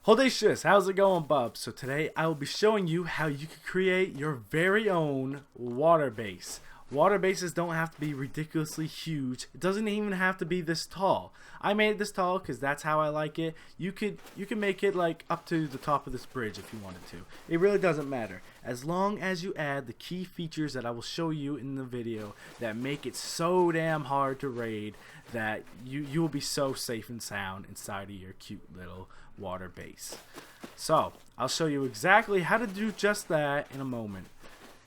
Audacious, how's it going, bub? So today I will be showing you how you can create your very own water base. Water bases don't have to be ridiculously huge. It doesn't even have to be this tall. I made it this tall because that's how I like it. You can make it like up to the top of this bridge if you wanted to. It really doesn't matter. As long as you add the key features that I will show you in the video that make it so damn hard to raid that you will be so safe and sound inside of your cute little water base. So I'll show you exactly how to do just that in a moment.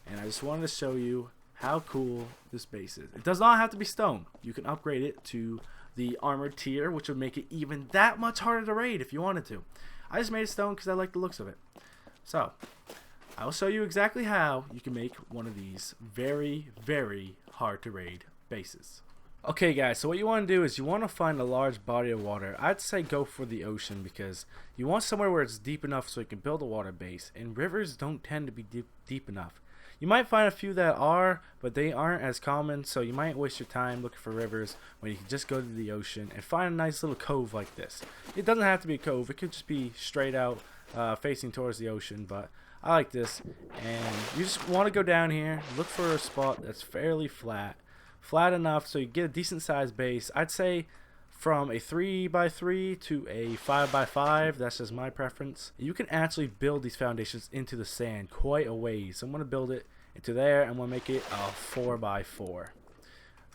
And I just wanted to show you how cool this base is. It does not have to be stone. You can upgrade it to the armored tier, which would make it even that much harder to raid if you wanted to. I just made it stone because I like the looks of it. So I will show you exactly how you can make one of these very, very hard to raid bases. Okay guys, so what you want to do is you want to find a large body of water. I'd say go for the ocean because you want somewhere where it's deep enough so you can build a water base, and rivers don't tend to be deep enough. You might find a few that are, but they aren't as common, so you might waste your time looking for rivers when you can just go to the ocean and find a nice little cove like this. It doesn't have to be a cove, it could just be straight out facing towards the ocean, but I like this. And you just want to go down here, look for a spot that's fairly flat enough so you get a decent sized base. I'd say from a 3x3 to a 5x5, that's just my preference. You can actually build these foundations into the sand quite a ways. So I'm going to build it into there and I'm going to make it a 4x4.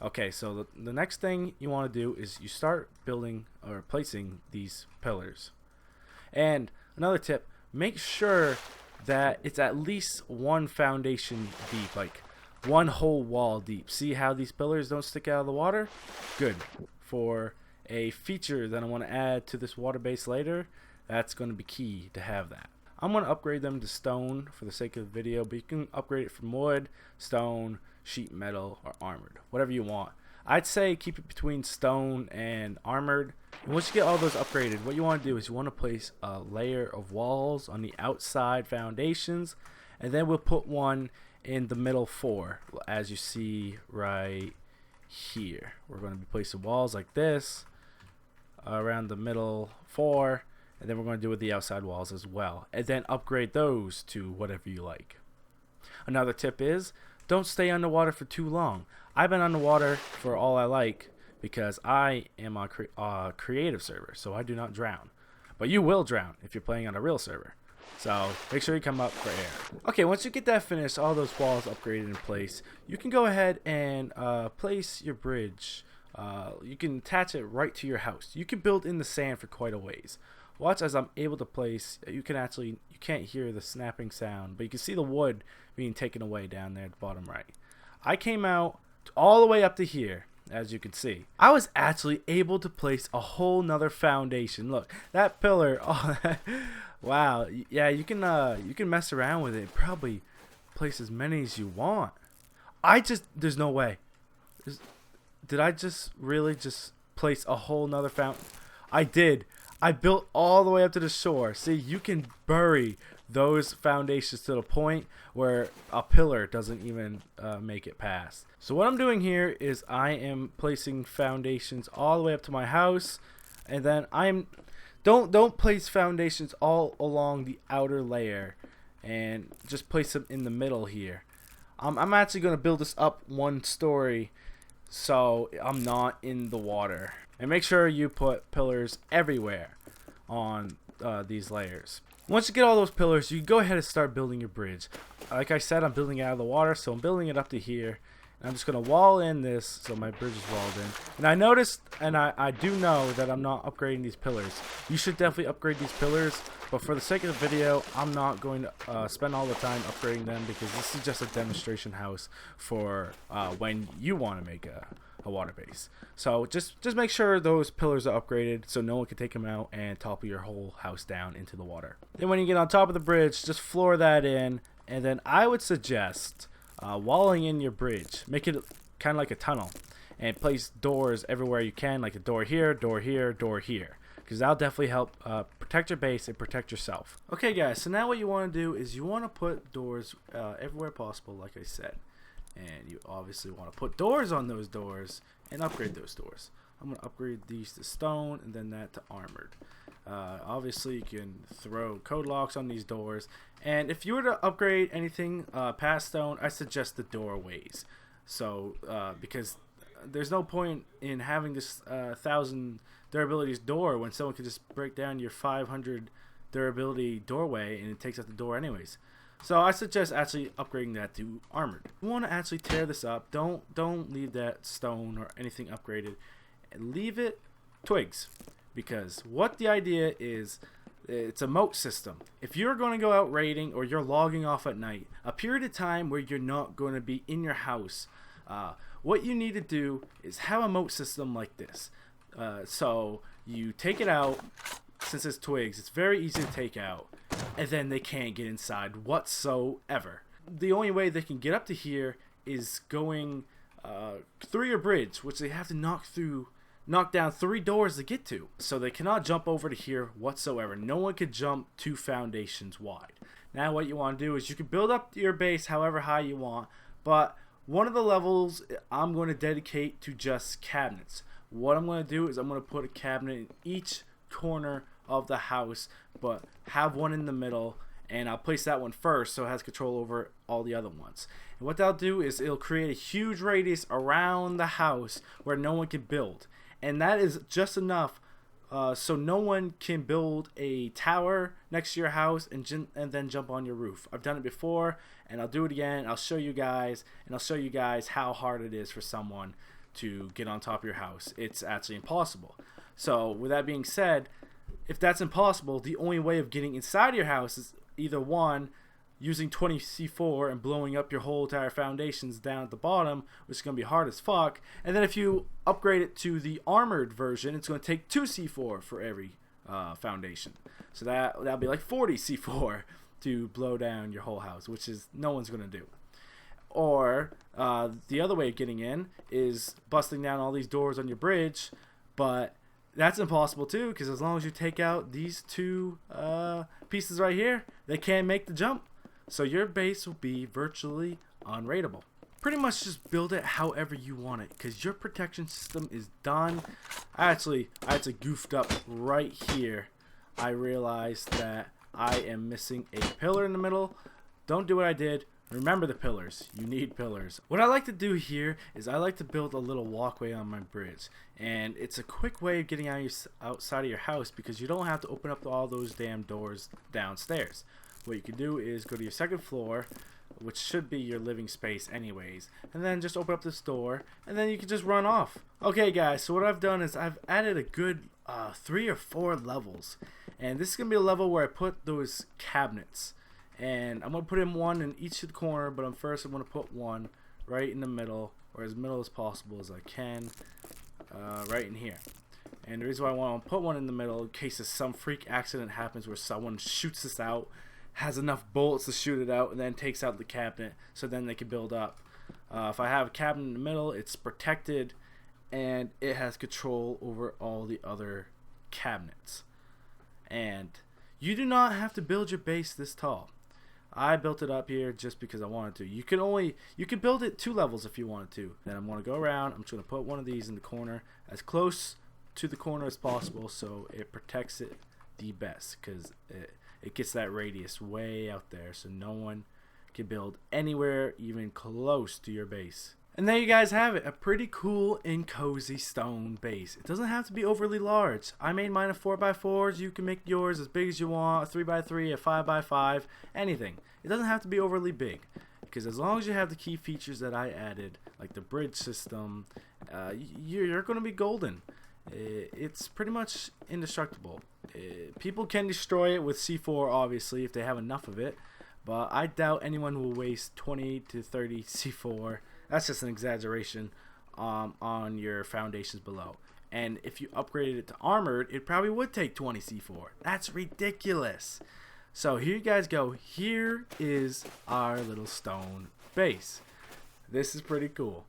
Okay, so the next thing you want to do is you start building or placing these pillars. And another tip, make sure that it's at least one foundation deep, like one whole wall deep. See how these pillars don't stick out of the water? Good. For a feature that I want to add to this water base later, that's going to be key to have that. I'm going to upgrade them to stone for the sake of the video, but you can upgrade it from wood, stone, sheet metal, or armored, whatever you want. I'd say keep it between stone and armored. And once you get all those upgraded, what you want to do is you want to place a layer of walls on the outside foundations, and then we'll put one in the middle 4, as you see right here. We're going to be placing walls like this around the middle 4, and then we're going to do with the outside walls as well, and then upgrade those to whatever you like. Another tip is don't stay underwater for too long. I've been underwater for all I like because I am on a creative server, so I do not drown, but you will drown if you're playing on a real server. So make sure you come up for air. Okay, once you get that finished, all those walls upgraded in place, you can go ahead and place your bridge. You can attach it right to your house. You can build in the sand for quite a ways. Watch as I'm able to place. You can't hear the snapping sound, but you can see the wood being taken away down there at the bottom right. I came out all the way up to here. As you can see, I was actually able to place a whole nother foundation. Look, that pillar. Oh, wow. Yeah, you can mess around with it. Probably place as many as you want. There's no way. Did I just really just place a whole nother fountain? I did. I built all the way up to the shore. See, you can bury those foundations to the point where a pillar doesn't even make it past. So what I'm doing here is I am placing foundations all the way up to my house, and then don't place foundations all along the outer layer, and just place them in the middle here. I'm actually going to build this up 1 story so I'm not in the water. And make sure you put pillars everywhere on these layers. Once you get all those pillars, you can go ahead and start building your bridge. Like I said, I'm building it out of the water, so I'm building it up to here. And I'm just going to wall in this so my bridge is walled in. And I noticed, and I do know that I'm not upgrading these pillars. You should definitely upgrade these pillars, but for the sake of the video, I'm not going to spend all the time upgrading them because this is just a demonstration house for when you want to make a water base. So just make sure those pillars are upgraded so no one can take them out and topple your whole house down into the water. Then when you get on top of the bridge, just floor that in, and then I would suggest walling in your bridge. Make it kind of like a tunnel and place doors everywhere you can, like a door here, door here, door here, because that'll definitely help protect your base and protect yourself. Okay guys, so now what you want to do is you want to put doors everywhere possible, like I said. And you obviously want to put doors on those doors and upgrade those doors. I'm going to upgrade these to stone and then that to armored. Obviously, you can throw code locks on these doors. And if you were to upgrade anything past stone, I suggest the doorways. So, because there's no point in having this 1,000 durabilities door when someone could just break down your 500 durability doorway and it takes out the door anyways. So I suggest actually upgrading that to armored. You want to actually tear this up. Don't leave that stone or anything upgraded. Leave it twigs, because what the idea is, it's a moat system. If you're going to go out raiding or you're logging off at night, a period of time where you're not going to be in your house, what you need to do is have a moat system like this. So you take it out. Since it's twigs, it's very easy to take out, and then they can't get inside whatsoever. The only way they can get up to here is going through your bridge, which they have to knock down 3 doors to get to. So they cannot jump over to here whatsoever. No one could jump 2 foundations wide. Now what you want to do is you can build up your base however high you want, but one of the levels I'm going to dedicate to just cabinets. What I'm going to do is I'm going to put a cabinet in each corner of the house, but have one in the middle, and I'll place that one first so it has control over all the other ones. And what that'll do is it'll create a huge radius around the house where no one can build, and that is just enough so no one can build a tower next to your house and then jump on your roof. I've done it before, and I'll do it again. I'll show you guys, and I'll show you guys how hard it is for someone to get on top of your house. It's actually impossible. So with that being said, if that's impossible, the only way of getting inside your house is either one, using 20 C4 and blowing up your whole entire foundations down at the bottom, which is going to be hard as fuck, and then if you upgrade it to the armored version, it's going to take 2 C4 for every foundation. So that'll be like 40 C4 to blow down your whole house, which is no one's going to do. Or the other way of getting in is busting down all these doors on your bridge, but that's impossible too, because as long as you take out these 2 pieces right here, they can't make the jump. So your base will be virtually unraidable. Pretty much just build it however you want it, because your protection system is done. I actually goofed up right here. I realized that I am missing a pillar in the middle. Don't do what I did. Remember the pillars. You need pillars. What I like to do here is I like to build a little walkway on my bridge, and it's a quick way of getting outside of your house, because you don't have to open up all those damn doors downstairs. What you can do is go to your second floor, which should be your living space anyways, and then just open up this door, and then you can just run off. Okay guys, so what I've done is I've added a good 3 or 4 levels, and this is gonna be a level where I put those cabinets. And I'm going to put in one in each of the corner, but first I'm going to put one right in the middle, or as middle as possible as I can, right in here. And the reason why I want to put one in the middle, in case some freak accident happens where someone shoots this out, has enough bullets to shoot it out, and then takes out the cabinet, so then they can build up. If I have a cabinet in the middle, it's protected, and it has control over all the other cabinets. And you do not have to build your base this tall. I built it up here just because I wanted to. You can build it 2 levels if you wanted to. Then I'm going to go around. I'm just going to put one of these in the corner, as close to the corner as possible, so it protects it the best, because it gets that radius way out there, so no one can build anywhere even close to your base. And there you guys have it, a pretty cool and cozy stone base. It doesn't have to be overly large. I made mine of 4x4s. You can make yours as big as you want, a 3x3, a 5x5, anything. It doesn't have to be overly big, because as long as you have the key features that I added, like the bridge system, you're going to be golden. It's pretty much indestructible. People can destroy it with C4, obviously, if they have enough of it, but I doubt anyone will waste 20 to 30 C4. That's just an exaggeration on your foundations below. And if you upgraded it to armored, it probably would take 20 C4. That's ridiculous. So here you guys go. Here is our little stone base. This is pretty cool.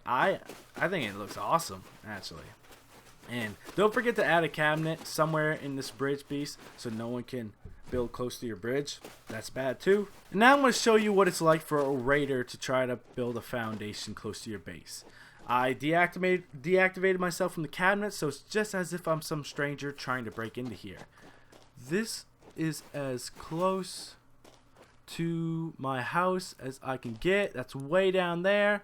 I think it looks awesome, actually. And don't forget to add a cabinet somewhere in this bridge piece so no one can build close to your bridge. That's bad too. And now I'm going to show you what it's like for a raider to try to build a foundation close to your base. I deactivated myself from the cabinet, so it's just as if I'm some stranger trying to break into here. This is as close to my house as I can get. That's way down there,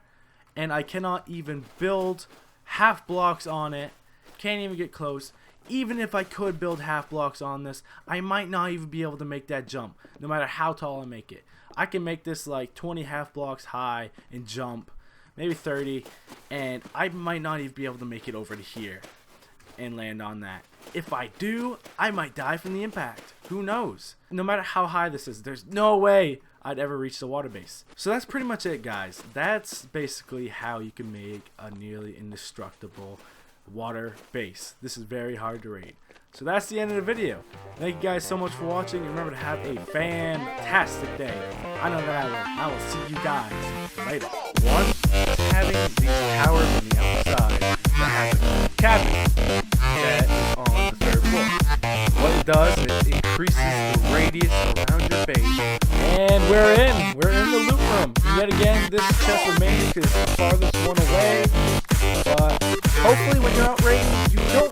and I cannot even build half blocks on it. Can't even get close. Even if I could build half blocks on this, I might not even be able to make that jump, no matter how tall I make it. I can make this like 20 half blocks high and jump, maybe 30, and I might not even be able to make it over to here and land on that. If I do, I might die from the impact. Who knows? No matter how high this is, there's no way I'd ever reach the water base. So that's pretty much it, guys. That's basically how you can make a nearly indestructible water base. This is very hard to raid. So that's the end of the video. Thank you guys so much for watching, and remember to have a fantastic day. I know that I will. I will see you guys later. One is having these towers on the outside that has a cabinet that is on the 3rd floor. What it does is it increases the radius around your base. And we're in the loot room. And yet again, this chest remains because it's the farthest one away.